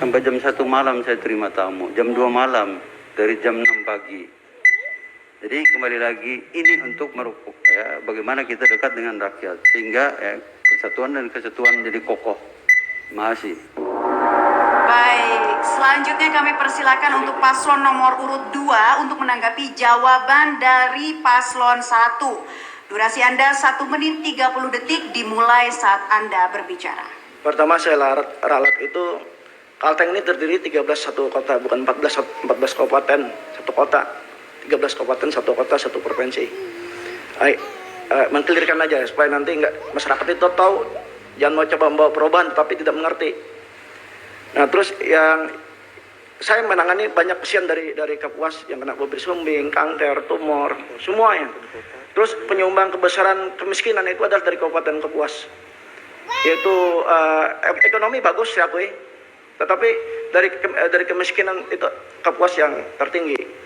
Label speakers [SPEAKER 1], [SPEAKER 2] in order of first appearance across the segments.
[SPEAKER 1] Sampai jam 1 malam saya terima tamu, jam 2 malam, dari jam 6 pagi. Jadi kembali lagi, ini untuk merupuk ya, bagaimana kita dekat dengan rakyat, sehingga persatuan dan kesatuan jadi kokoh. Terima kasih.
[SPEAKER 2] Baik, selanjutnya kami persilakan untuk paslon nomor urut 2 untuk menanggapi jawaban dari paslon 1. Durasi Anda 1 menit 30 detik dimulai saat Anda berbicara.
[SPEAKER 3] Pertama saya ralat itu, Kalteng ini terdiri 13 satu kota, bukan 14 kabupaten, satu kota. 13 kabupaten, satu kota, satu provinsi. Mengkelirkan aja supaya nanti nggak masyarakat itu tahu, jangan mau coba membawa perubahan tapi tidak mengerti. Nah terus yang saya menangani banyak pasien dari Kapuas yang kena bibir sumbing, kanker, tumor, semuanya. Terus penyumbang kebesaran kemiskinan itu adalah dari Kabupaten Kapuas. Yaitu ekonomi bagus ya akui, tetapi dari kemiskinan itu Kapuas yang tertinggi.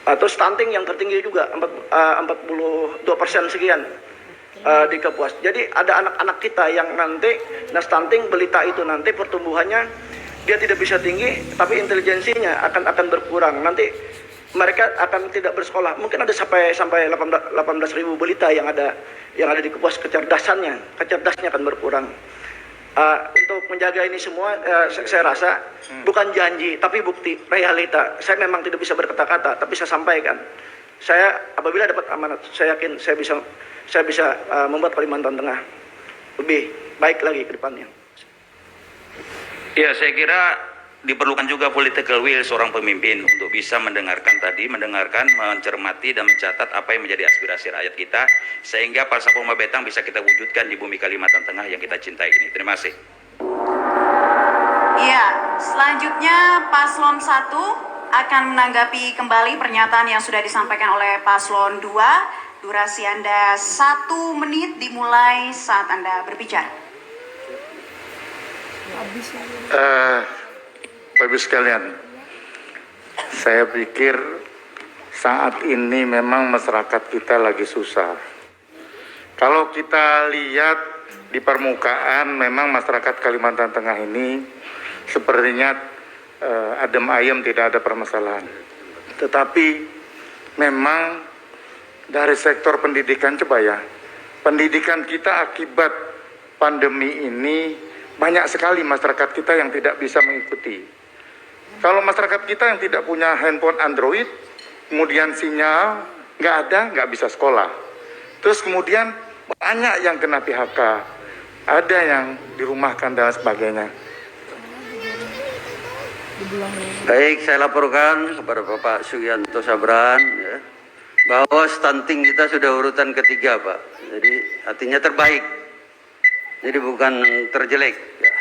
[SPEAKER 3] Terus stunting yang tertinggi juga 42% sekian di Kapuas. Jadi ada anak-anak kita yang nanti stunting belita itu nanti pertumbuhannya dia tidak bisa tinggi, tapi intelijensinya akan berkurang. Nanti mereka akan tidak bersekolah. Mungkin ada sampai 18.000 balita yang ada di Kapuas, kecerdasnya akan berkurang. Untuk menjaga ini semua, saya rasa bukan janji tapi bukti realita. Saya memang tidak bisa berkata-kata, tapi saya sampaikan. Saya apabila dapat amanat, saya yakin saya bisa membuat Kalimantan Tengah lebih baik lagi ke depannya.
[SPEAKER 4] Ya, saya kira diperlukan juga political will seorang pemimpin untuk bisa mendengarkan, mencermati dan mencatat apa yang menjadi aspirasi rakyat kita, sehingga Palsapong Mabetang bisa kita wujudkan di bumi Kalimantan Tengah yang kita cintai ini. Terima kasih.
[SPEAKER 2] Ya, selanjutnya paslon 1 akan menanggapi kembali pernyataan yang sudah disampaikan oleh paslon 2. Durasi Anda 1 menit dimulai saat Anda berbicara.
[SPEAKER 5] Bapak Ibu sekalian, saya pikir saat ini memang masyarakat kita lagi susah. Kalau kita lihat di permukaan, memang masyarakat Kalimantan Tengah ini sepertinya adem ayem, tidak ada permasalahan. Tetapi memang dari sektor pendidikan, coba ya, pendidikan kita akibat pandemi ini banyak sekali masyarakat kita yang tidak bisa mengikuti. Kalau masyarakat kita yang tidak punya handphone Android, kemudian sinyal nggak ada, nggak bisa sekolah. Terus kemudian banyak yang kena PHK, ada yang dirumahkan dan sebagainya.
[SPEAKER 1] Baik, saya laporkan kepada Bapak Sugianto Sabran ya, bahwa stunting kita sudah urutan ketiga, Pak. Jadi artinya terbaik. Jadi bukan terjelek. Ya.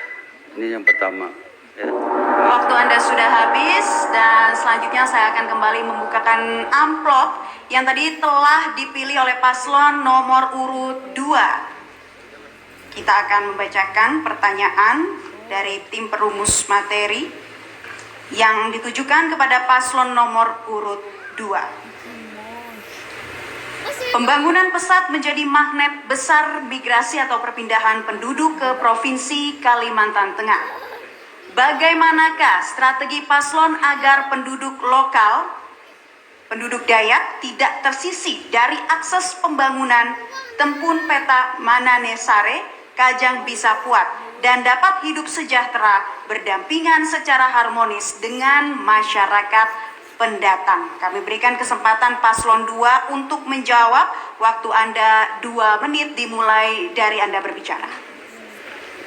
[SPEAKER 1] Ini yang pertama. Ya.
[SPEAKER 2] Waktu Anda sudah habis dan selanjutnya saya akan kembali membukakan amplop yang tadi telah dipilih oleh paslon nomor urut 2. Kita akan membacakan pertanyaan dari tim perumus materi yang ditujukan kepada paslon nomor urut 2. Pembangunan pesat menjadi magnet besar migrasi atau perpindahan penduduk ke Provinsi Kalimantan Tengah. Bagaimanakah strategi paslon agar penduduk lokal, penduduk Dayak tidak tersisih dari akses pembangunan Tempun Peta Manane Sare, Kajang Bisa Puat, dan dapat hidup sejahtera berdampingan secara harmonis dengan masyarakat pendatang? Kami berikan kesempatan paslon 2 untuk menjawab. Waktu Anda 2 menit dimulai dari Anda berbicara.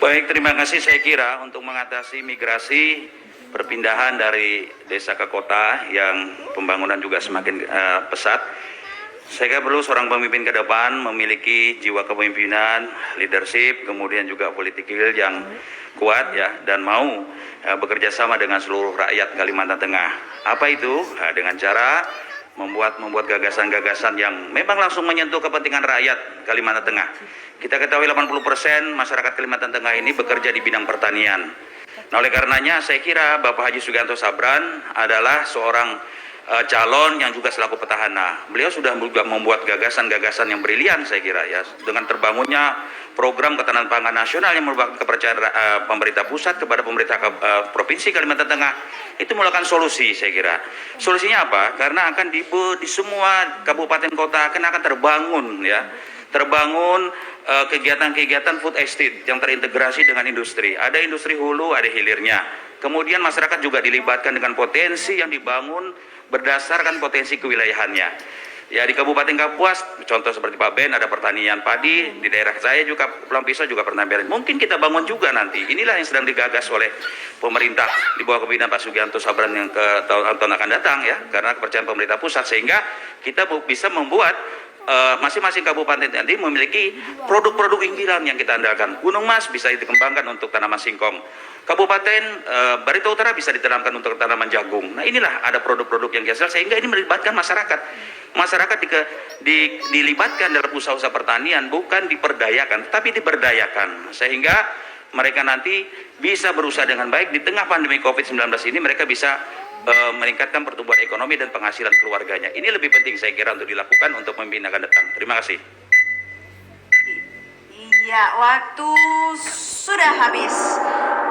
[SPEAKER 4] Baik, terima kasih. Saya kira untuk mengatasi migrasi perpindahan dari desa ke kota yang pembangunan juga semakin pesat, saya kira perlu seorang pemimpin ke depan memiliki jiwa kepemimpinan, leadership, kemudian juga political yang kuat ya, dan mau bekerja sama dengan seluruh rakyat Kalimantan Tengah. Apa itu? Dengan cara membuat gagasan-gagasan yang memang langsung menyentuh kepentingan rakyat Kalimantan Tengah. Kita ketahui 80% masyarakat Kalimantan Tengah ini bekerja di bidang pertanian. Nah, oleh karenanya saya kira Bapak Haji Sugianto Sabran adalah seorang calon yang juga selaku petahana. Beliau sudah juga membuat gagasan-gagasan yang brilian saya kira ya, dengan terbangunnya program ketahanan pangan nasional yang merupakan kepercayaan pemerintah pusat kepada pemerintah provinsi Kalimantan Tengah. Itu merupakan solusi saya kira. Solusinya apa? Karena akan di semua kabupaten kota akan terbangun ya, terbangun kegiatan-kegiatan food estate yang terintegrasi dengan industri. Ada industri hulu, ada hilirnya. Kemudian masyarakat juga dilibatkan dengan potensi yang dibangun berdasarkan potensi kewilayahannya. Ya di Kabupaten Kapuas, contoh seperti Pak Ben ada pertanian padi, di daerah saya juga Pulau Pisau juga pertanian. Mungkin kita bangun juga nanti. Inilah yang sedang digagas oleh pemerintah di bawah kepemimpinan Pak Sugianto Sabran yang ke tahun akan datang ya, karena kepercayaan pemerintah pusat, sehingga kita bisa membuat masing-masing kabupaten nanti memiliki produk-produk unggulan yang kita andalkan. Gunung Mas bisa dikembangkan untuk tanaman singkong. Kabupaten Barito Utara bisa ditanamkan untuk tanaman jagung. Nah inilah ada produk-produk yang hasil, sehingga ini melibatkan masyarakat. Masyarakat dilibatkan dalam usaha-usaha pertanian, bukan diperdayakan, tapi diberdayakan. Sehingga mereka nanti bisa berusaha dengan baik di tengah pandemi COVID-19 ini, mereka bisa meningkatkan pertumbuhan ekonomi dan penghasilan keluarganya. Ini lebih penting saya kira untuk dilakukan untuk memimpin akan datang. Terima kasih.
[SPEAKER 2] Iya, waktu sudah habis.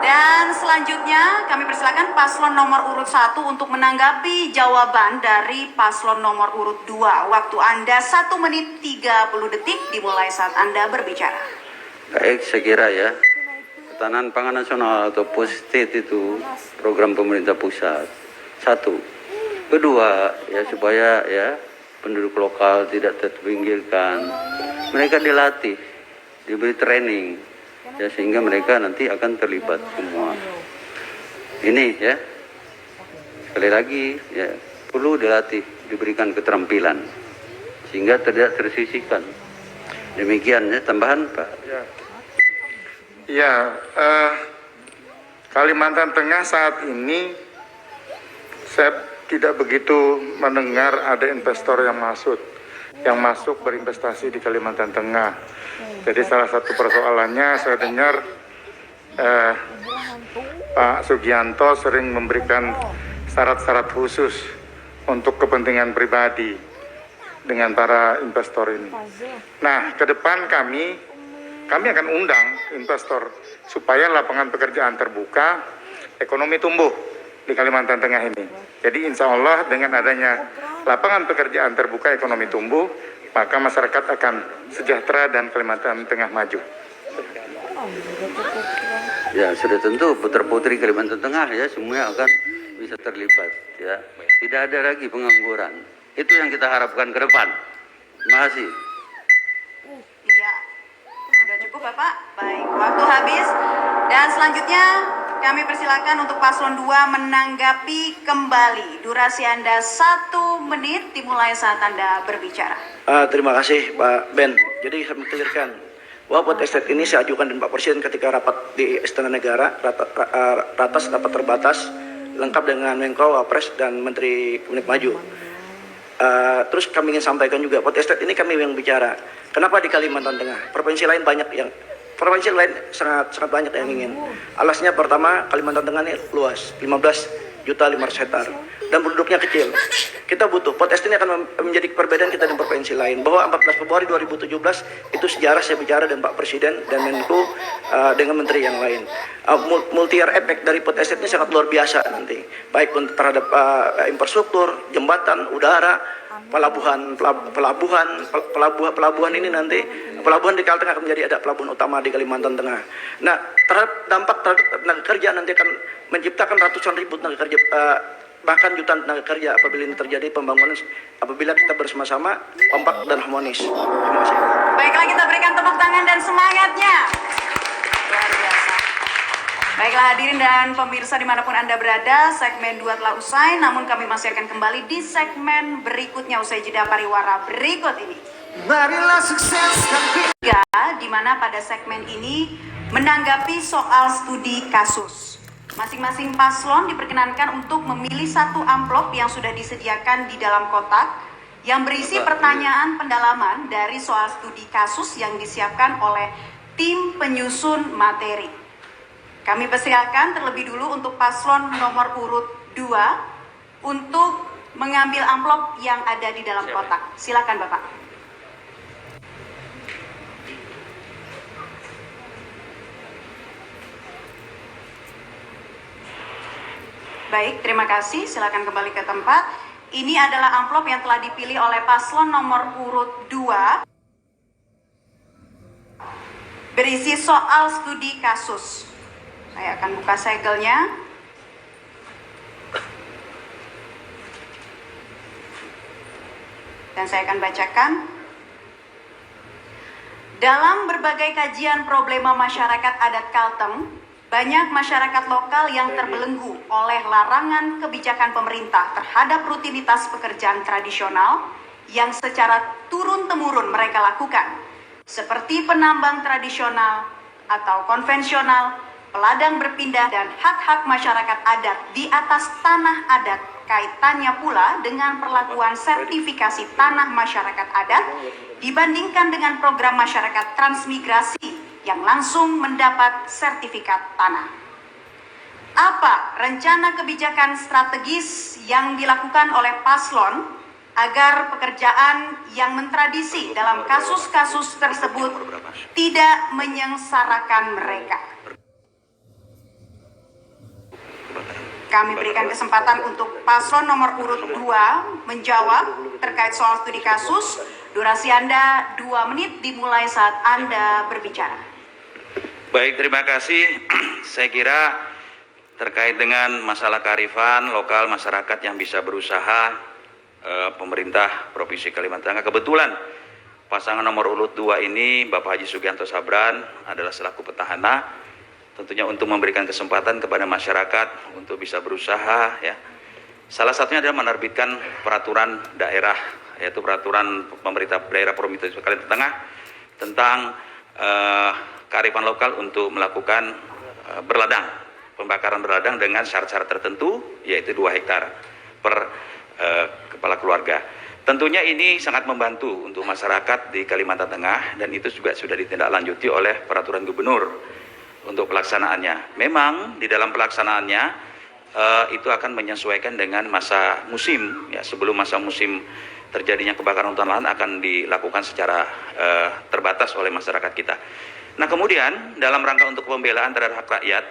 [SPEAKER 2] Dan selanjutnya kami persilakan paslon nomor urut 1 untuk menanggapi jawaban dari paslon nomor urut 2. Waktu Anda 1 menit 30 detik dimulai saat Anda berbicara.
[SPEAKER 1] Baik, saya kira ya, ketahanan pangan nasional atau POSTET itu program pemerintah pusat. Satu. Kedua, ya supaya ya penduduk lokal tidak terpinggirkan. Mereka dilatih, diberi training, ya sehingga mereka nanti akan terlibat semua. Ini ya, sekali lagi ya perlu dilatih, diberikan keterampilan sehingga tidak tersisihkan. Demikian ya tambahan Pak.
[SPEAKER 5] Ya, Kalimantan Tengah saat ini saya tidak begitu mendengar ada investor yang masuk berinvestasi di Kalimantan Tengah. Jadi salah satu persoalannya saya dengar Pak Sugianto sering memberikan syarat-syarat khusus untuk kepentingan pribadi dengan para investor ini. Nah, ke depan kami akan undang investor supaya lapangan pekerjaan terbuka, ekonomi tumbuh di Kalimantan Tengah ini. Jadi insya Allah dengan adanya lapangan pekerjaan terbuka, ekonomi tumbuh, maka masyarakat akan sejahtera dan Kalimantan Tengah maju.
[SPEAKER 1] Ya sudah tentu putra-putri Kalimantan Tengah ya semuanya akan bisa terlibat ya. Tidak ada lagi pengangguran. Itu yang kita harapkan ke depan. Terima kasih.
[SPEAKER 2] Iya, sudah cukup Bapak. Baik, waktu habis. Dan selanjutnya kami persilakan untuk paslon 2 menanggapi kembali. Durasi Anda 1 menit dimulai saat Anda berbicara.
[SPEAKER 3] Terima kasih Pak Ben. Jadi saya mengklirkan bahwa POSTET ini saya ajukan dan Pak Presiden ketika rapat di Istana Negara, rapat terbatas, lengkap dengan Menko, Wapres, dan Menteri Komunik Maju. Terus kami ingin sampaikan juga, POSTET ini kami yang bicara. Kenapa di Kalimantan Tengah? Provinsi lain sangat banyak yang ingin. Alasnya pertama, Kalimantan Tengah ini luas, 15.500.000 hektar, dan penduduknya kecil. Kita butuh, POSTET ini akan menjadi perbedaan kita dengan provinsi lain. Bahwa 14 Februari 2017 itu sejarah saya bicara dengan Pak Presiden dan Menko dengan menteri yang lain. Multi-year effect dari POSTET ini sangat luar biasa nanti, baik terhadap infrastruktur, jembatan, udara, pelabuhan ini nanti pelabuhan di Kalteng akan menjadi ada pelabuhan utama di Kalimantan Tengah. Nah, terhadap dampak terhadap tenaga kerja nanti akan menciptakan ratusan ribu tenaga kerja, bahkan jutaan tenaga kerja apabila ini terjadi pembangunan, apabila kita bersama-sama kompak dan harmonis. Terima kasih.
[SPEAKER 2] Baiklah, kita berikan tepuk tangan dan semangatnya. Luar biasa. Baiklah hadirin dan pemirsa dimanapun Anda berada, segmen 2 telah usai, namun kami masih akan kembali di segmen berikutnya usai jeda pariwara berikut ini.
[SPEAKER 6] Marilah sukseskan
[SPEAKER 2] Di mana pada segmen ini menanggapi soal studi kasus. Masing-masing paslon diperkenankan untuk memilih satu amplop yang sudah disediakan di dalam kotak yang berisi pertanyaan pendalaman dari soal studi kasus yang disiapkan oleh tim penyusun materi. Kami persilakan terlebih dulu untuk paslon nomor urut 2 untuk mengambil amplop yang ada di dalam kotak. Silakan Bapak. Baik, terima kasih. Silakan kembali ke tempat. Ini adalah amplop yang telah dipilih oleh paslon nomor urut 2. Berisi soal studi kasus. Saya akan buka segelnya. Dan saya akan bacakan. Dalam berbagai kajian problema masyarakat adat Kalteng, banyak masyarakat lokal yang terbelenggu oleh larangan kebijakan pemerintah terhadap rutinitas pekerjaan tradisional yang secara turun-temurun mereka lakukan, seperti penambang tradisional atau konvensional, peladang berpindah, dan hak-hak masyarakat adat di atas tanah adat. Kaitannya pula dengan perlakuan sertifikasi tanah masyarakat adat dibandingkan dengan program masyarakat transmigrasi yang langsung mendapat sertifikat tanah. Apa rencana kebijakan strategis yang dilakukan oleh paslon agar pekerjaan yang mentradisi dalam kasus-kasus tersebut tidak menyengsarakan mereka? Kami berikan kesempatan untuk paslon nomor urut 2 menjawab terkait soal studi kasus. Durasi Anda 2 menit dimulai saat Anda berbicara.
[SPEAKER 4] Baik, terima kasih. Saya kira terkait dengan masalah kearifan lokal masyarakat yang bisa berusaha, pemerintah Provinsi Kalimantan Tengah, kebetulan pasangan nomor urut 2 ini Bapak Haji Sugianto Sabran adalah selaku petahana, tentunya untuk memberikan kesempatan kepada masyarakat untuk bisa berusaha, ya. Salah satunya adalah menerbitkan peraturan daerah, yaitu peraturan pemerintah daerah Provinsi Kalimantan Tengah tentang kearifan lokal untuk melakukan pembakaran berladang dengan syarat-syarat tertentu, yaitu 2 hektar per kepala keluarga. Tentunya ini sangat membantu untuk masyarakat di Kalimantan Tengah, dan itu juga sudah ditindaklanjuti oleh peraturan gubernur untuk pelaksanaannya. Memang di dalam pelaksanaannya itu akan menyesuaikan dengan masa musim, ya. Sebelum masa musim terjadinya kebakaran hutan lahan akan dilakukan secara terbatas oleh masyarakat kita. Nah, kemudian dalam rangka untuk pembelaan terhadap hak rakyat,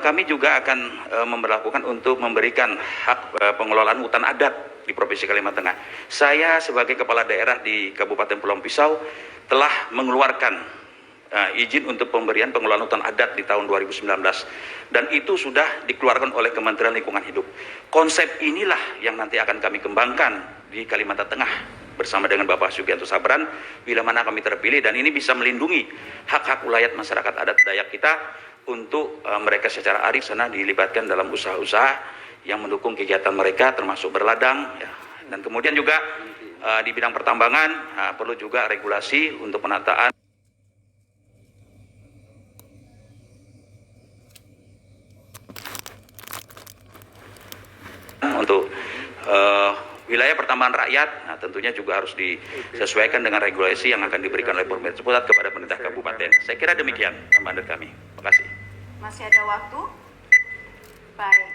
[SPEAKER 4] kami juga akan memberlakukan untuk memberikan hak pengelolaan hutan adat di Provinsi Kalimantan Tengah. Saya sebagai kepala daerah di Kabupaten Pulau Pisau telah mengeluarkan izin untuk pemberian pengelolaan hutan adat di tahun 2019, dan itu sudah dikeluarkan oleh Kementerian Lingkungan Hidup. Konsep inilah yang nanti akan kami kembangkan di Kalimantan Tengah bersama dengan Bapak Sugianto Sabran bila mana kami terpilih, dan ini bisa melindungi hak-hak ulayat masyarakat adat Dayak kita untuk mereka secara arif sana dilibatkan dalam usaha-usaha yang mendukung kegiatan mereka termasuk berladang, ya. Dan kemudian juga di bidang pertambangan perlu juga regulasi untuk penataan untuk wilayah pertambangan rakyat. Nah, tentunya juga harus disesuaikan dengan regulasi yang akan diberikan oleh pemerintah pusat kepada pemerintah kabupaten. Saya kira demikian tambahan dari kami. Terima kasih.
[SPEAKER 2] Masih ada waktu? Baik.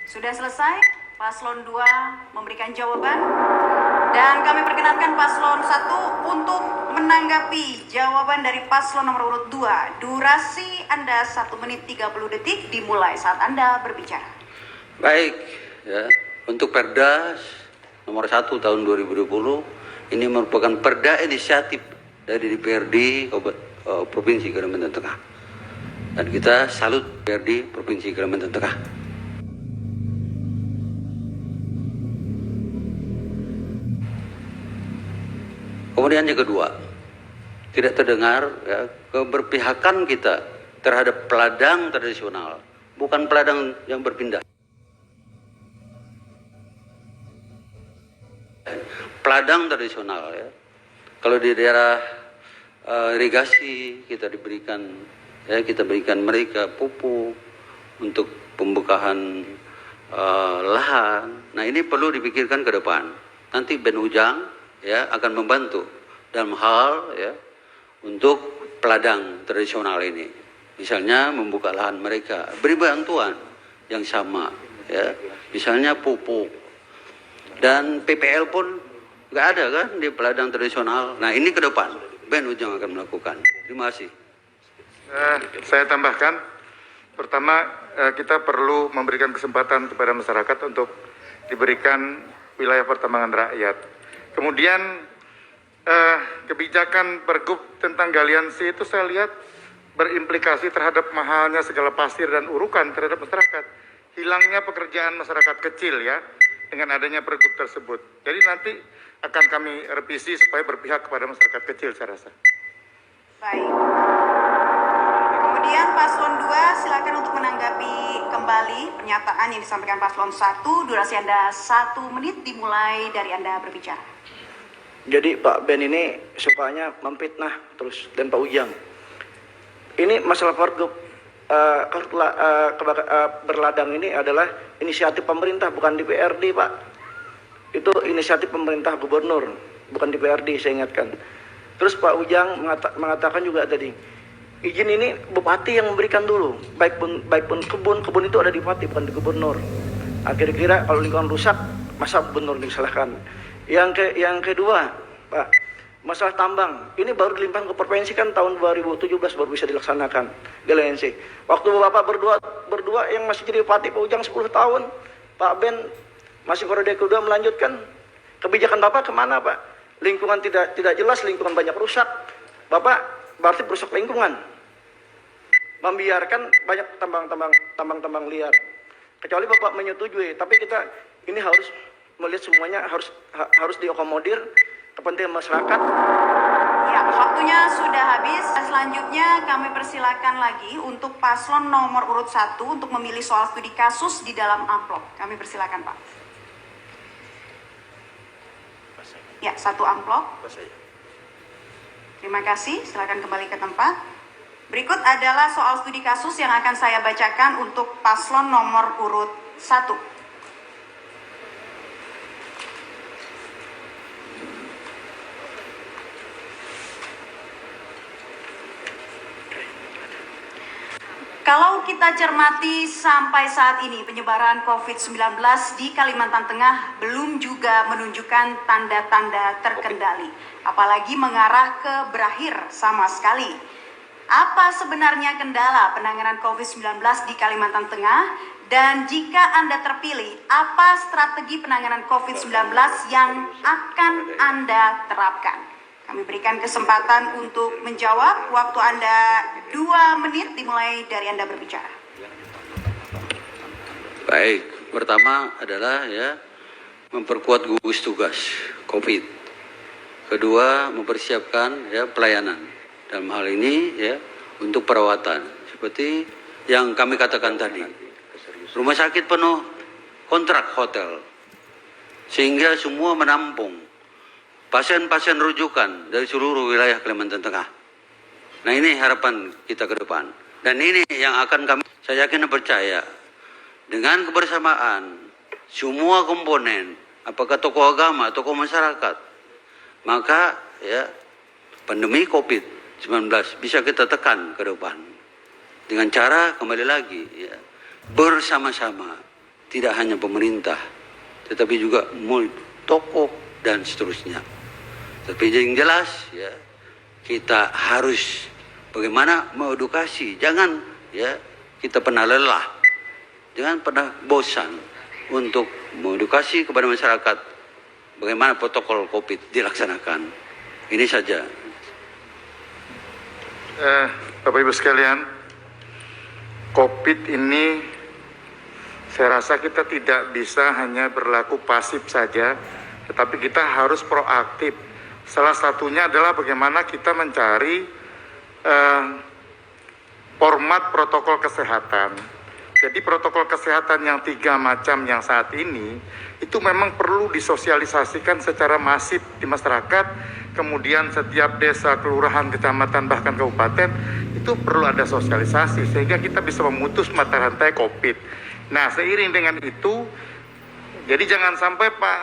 [SPEAKER 2] Sudah selesai? Paslon 2 memberikan jawaban. Dan kami perkenankan paslon 1 untuk menanggapi jawaban dari paslon nomor urut 2. Durasi Anda 1 menit 30 detik dimulai saat Anda berbicara.
[SPEAKER 1] Baik, ya. Untuk Perda nomor 1 tahun 2020, ini merupakan perda inisiatif dari DPRD Provinsi Kalimantan Tengah. Dan kita salut DPRD Provinsi Kalimantan Tengah. Kemudian yang kedua, tidak terdengar, ya, keberpihakan kita terhadap peladang tradisional, bukan peladang yang berpindah. Peladang tradisional, ya. Kalau di daerah irigasi kita berikan mereka pupuk untuk pembukaan lahan. Nah, ini perlu dipikirkan ke depan. Nanti Benujang, ya, akan membantu dalam hal, ya, untuk peladang tradisional ini. Misalnya membuka lahan mereka, beri bantuan yang sama, ya. Misalnya pupuk. Dan PPL pun nggak ada kan di peladang tradisional. Nah ini ke depan Ben Ujang akan melakukan. Terima kasih.
[SPEAKER 5] Saya tambahkan, pertama kita perlu memberikan kesempatan kepada masyarakat untuk diberikan wilayah pertambangan rakyat. Kemudian kebijakan Pergub tentang galian C itu saya lihat berimplikasi terhadap mahalnya segala pasir dan urukan terhadap masyarakat. Hilangnya pekerjaan masyarakat kecil ya dengan adanya Pergub tersebut. Jadi nanti akan kami revisi supaya berpihak kepada masyarakat kecil saya rasa.
[SPEAKER 2] Baik. Kemudian Paslon 2 silakan untuk menanggapi kembali pernyataan yang disampaikan Paslon 1. Durasi Anda 1 menit dimulai dari Anda berbicara.
[SPEAKER 3] Jadi Pak Ben ini sukanya memfitnah terus dan Pak Ujang. Ini masalah Pergub berladang ini adalah inisiatif pemerintah bukan DPRD Pak. Itu inisiatif pemerintah gubernur bukan DPRD saya ingatkan. Terus Pak Ujang mengatakan juga tadi izin ini bupati yang memberikan dulu, baik pun kebun itu ada di bupati bukan di gubernur. Nah, kira-kira kalau lingkungan rusak, masa gubernur disalahkan? Yang kedua, Pak, masalah tambang, ini baru dilimpahkan ke provinsi kan tahun 2017 baru bisa dilaksanakan GLNC. Waktu Bapak berdua yang masih jadi bupati Pak Ujang 10 tahun, Pak Ben masih periode kedua melanjutkan. Kebijakan Bapak kemana Pak? Lingkungan tidak jelas, lingkungan banyak rusak. Bapak berarti merusak lingkungan, membiarkan banyak tambang liar. Kecuali Bapak menyetujui, tapi kita ini harus melihat semuanya harus diakomodir kepentingan masyarakat.
[SPEAKER 2] Ya, waktunya sudah habis. Selanjutnya kami persilakan lagi untuk paslon nomor urut 1 untuk memilih soal studi kasus di dalam amplop. Kami persilakan Pak. Ya, 1 amplop. Terima kasih, silakan kembali ke tempat. Berikut adalah soal studi kasus yang akan saya bacakan untuk paslon nomor urut 1. Kalau kita cermati sampai saat ini penyebaran COVID-19 di Kalimantan Tengah belum juga menunjukkan tanda-tanda terkendali, apalagi mengarah ke berakhir sama sekali. Apa sebenarnya kendala penanganan COVID-19 di Kalimantan Tengah? Dan jika Anda terpilih, apa strategi penanganan COVID-19 yang akan Anda terapkan? Kami berikan kesempatan untuk menjawab. Waktu Anda 2 menit dimulai dari Anda berbicara.
[SPEAKER 1] Baik, pertama adalah ya memperkuat gugus tugas COVID. Kedua, mempersiapkan ya pelayanan dalam hal ini ya untuk perawatan seperti yang kami katakan tadi. Rumah sakit penuh, kontrak hotel sehingga semua menampung pasien-pasien rujukan dari seluruh wilayah Kalimantan Tengah. Nah ini harapan kita ke depan. Dan ini yang akan kami, saya yakin dan percaya, dengan kebersamaan semua komponen, apakah tokoh agama, tokoh masyarakat, maka ya pandemi COVID-19 bisa kita tekan ke depan. Dengan cara kembali lagi ya, bersama-sama, tidak hanya pemerintah, tetapi juga tokoh dan seterusnya. Tapi yang jelas ya kita harus bagaimana mengedukasi, jangan ya kita pernah lelah, jangan pernah bosan untuk mengedukasi kepada masyarakat bagaimana protokol COVID dilaksanakan. Ini saja.
[SPEAKER 5] Bapak Ibu sekalian, COVID ini saya rasa kita tidak bisa hanya berlaku pasif saja, tetapi kita harus proaktif. Salah satunya adalah bagaimana kita mencari format protokol kesehatan. Jadi protokol kesehatan yang 3 macam yang saat ini itu memang perlu disosialisasikan secara masif di masyarakat. Kemudian setiap desa, kelurahan, kecamatan, bahkan kabupaten itu perlu ada sosialisasi sehingga kita bisa memutus mata rantai COVID. Nah, seiring dengan itu, jadi jangan sampai Pak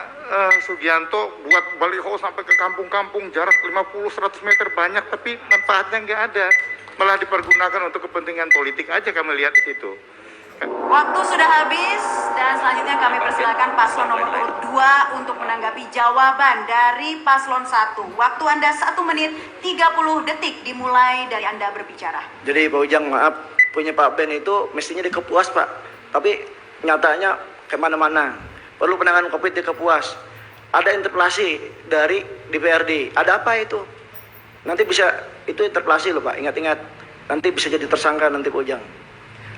[SPEAKER 5] Sugianto buat baliho sampai ke kampung-kampung jarak 50-100 meter banyak, tapi manfaatnya nggak ada, malah dipergunakan untuk kepentingan politik aja kami lihat di situ.
[SPEAKER 2] Waktu sudah habis dan Dan selanjutnya kami persilakan paslon nomor urut 2 untuk menanggapi jawaban dari paslon 1. Waktu Anda 1 menit 30 detik dimulai dari Anda berbicara.
[SPEAKER 3] Jadi Pak Ujang, maaf, punya Pak Ben itu mestinya di Kapuas Pak, tapi nyatanya kemana-mana. Perlu penanganan COVID di Kapuas. Ada interpelasi dari DPRD. Ada apa itu? Nanti bisa, itu interpelasi loh Pak, ingat-ingat. Nanti bisa jadi tersangka nanti Pak Ujang.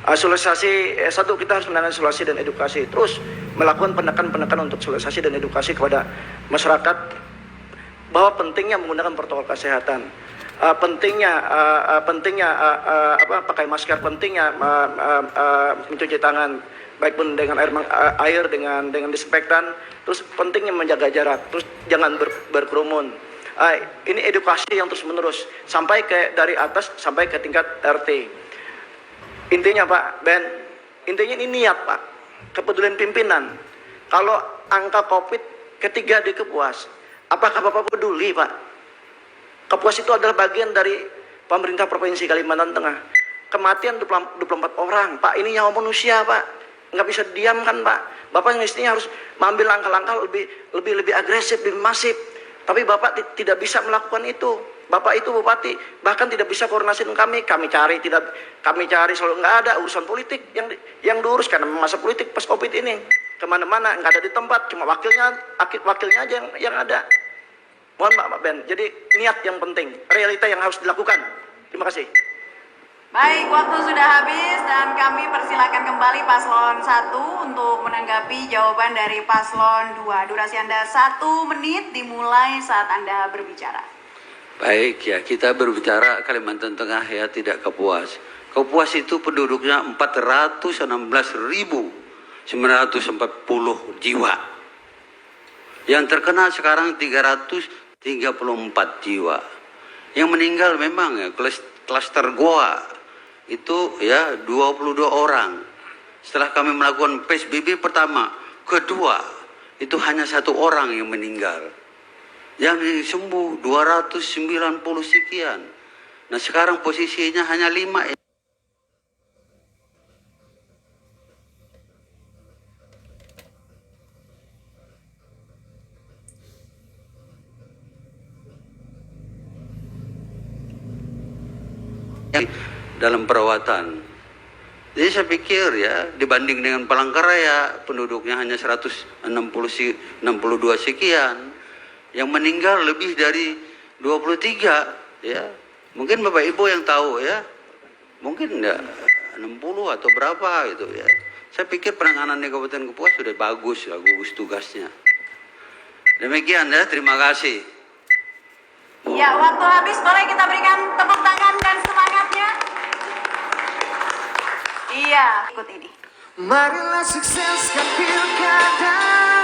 [SPEAKER 3] Sosialisasi, satu kita harus menangani sosialisasi dan edukasi. Terus melakukan pendekatan untuk sosialisasi dan edukasi kepada masyarakat bahwa pentingnya menggunakan protokol kesehatan. Pentingnya pakai masker, pentingnya mencuci tangan baik pun dengan air dengan disinfektan, terus pentingnya menjaga jarak, terus jangan berkerumun. Ini edukasi yang terus menerus sampai dari atas sampai ke tingkat RT. Intinya Pak Ben, intinya ini niat Pak, kepedulian pimpinan. Kalau angka COVID ketiga di Kapuas, apakah Bapak peduli Pak? Kapuas itu adalah bagian dari pemerintah Provinsi Kalimantan Tengah. Kematian 24 orang, Pak, ini nyawa manusia Pak, nggak bisa diamkan Pak. Bapak mestinya harus mengambil langkah-langkah lebih agresif, lebih masif. Tapi Bapak tidak bisa melakukan itu. Bapak itu bupati, bahkan tidak bisa koordinasi dengan kami cari selalu nggak ada urusan politik yang diurus karena masa politik pas COVID ini kemana-mana nggak ada di tempat, cuma wakilnya aja yang ada. Mohon maaf Pak Ben, jadi niat yang penting, realita yang harus dilakukan. Terima kasih.
[SPEAKER 2] Baik, waktu sudah habis dan kami persilakan kembali paslon 1 untuk menanggapi jawaban dari paslon 2. Durasi Anda 1 menit dimulai saat Anda berbicara.
[SPEAKER 1] Baik ya, kita berbicara Kalimantan Tengah ya, tidak Kapuas. Kapuas itu penduduknya 416.940 jiwa. Yang terkena sekarang 334 jiwa. Yang meninggal memang ya klaster Goa itu ya 22 orang. Setelah kami melakukan PSBB pertama, kedua itu hanya 1 orang yang meninggal. Yang sembuh 290 sekian. Nah sekarang posisinya hanya 5. Dalam perawatan. Jadi saya pikir ya, dibanding dengan Palangkaraya penduduknya hanya 162 sekian, yang meninggal lebih dari 23 ya. Mungkin Bapak Ibu yang tahu ya, mungkin enggak 60 atau berapa gitu ya. Saya pikir penanganan di Kabupaten Kapuas sudah bagus ya, gugus tugasnya. Demikian ya, terima kasih.
[SPEAKER 2] Ya, waktu habis, boleh kita berikan tepuk tangan dan semangatnya? Iya, ikut ini.
[SPEAKER 6] Marilah sukseskan pilkada.